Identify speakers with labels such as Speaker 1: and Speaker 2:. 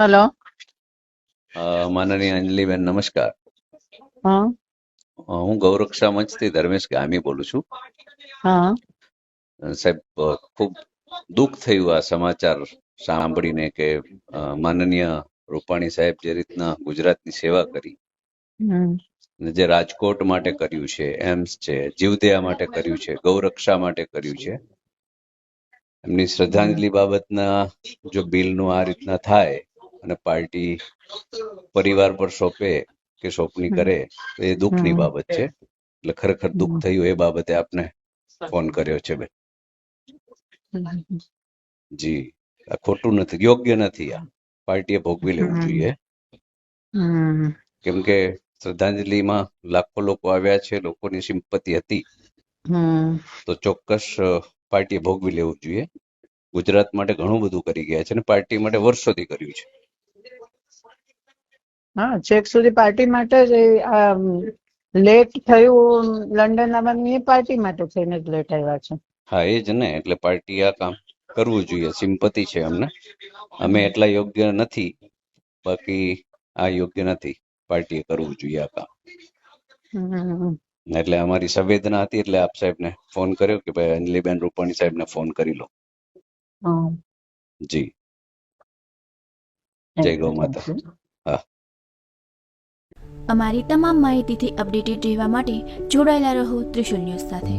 Speaker 1: Hello.
Speaker 2: માનનીય અંજલિબેન નમસ્કાર.
Speaker 1: હા.
Speaker 2: હું ગૌરક્ષા મંચથી ધર્મેશ ગામી બોલું છું.
Speaker 1: હા.
Speaker 2: સાહેબ, ખૂબ દુઃખ થયું આ સમાચાર સાંભળીને કે માનનીય રૂપાણી સાહેબ જે રીતના ગુજરાતની સેવા કરી
Speaker 1: હમ.
Speaker 2: અને જે રાજકોટ માટે કર્યું છે, એમ્સ છે, જીવદયા માટે કર્યું છે, ગૌરક્ષા માટે કર્યું છે, એમની શ્રદ્ધાંજલિ બાબતના જો બિલનું આ રીતના થાય અને પાર્ટી પરિવાર પર સોંપે કે સોંપણી કરે તો એ દુઃખની બાબત છે. એટલે ખરેખર દુઃખ થયું એ બાબતે આપને ફોન કર્યો છે બેન. જી, આ ખોટું નથી, યોગ્ય નથી. આ પાર્ટીએ ભોગવી લેવું જોઈએ. કેમ કે શ્રદ્ધાંજલિમાં લાખો લોકો આવ્યા છે, લોકોની સિમ્પતિ હતી, તો ચોક્કસ પાર્ટીએ ભોગવી લેવું જોઈએ. ગુજરાત માટે ઘણું બધું કરી ગયા છે અને પાર્ટી માટે વર્ષોથી કર્યું છે.
Speaker 1: હા, છેક સુધી પાર્ટી માટે જ લેટ થયું લંડન આવવાનું, એ પાર્ટી માટે થઈને જ લેટ આવ્યા છે.
Speaker 2: હા, એ જ ને. એટલે પાર્ટી આ કામ કરવું જોઈએ. સિમ્પતિ છે અમને. અમે એટલા યોગ્ય નથી, બાકી આ યોગ્ય નથી. પાર્ટીએ કરવું જોઈએ આ કામ. એટલે અમારી સંવેદના હતી, એટલે આપ સાહેબને ફોન કર્યો કે ભાઈ અંજલિબેન રૂપાણી સાહેબને ફોન કરી લો. જી, જય ગૌ માતા. હા.
Speaker 3: અમારી તમામ માહિતીથી અપડેટેડ રહેવા માટે જોડાયેલા રહો ત્રિશુલ ન્યૂઝ સાથે.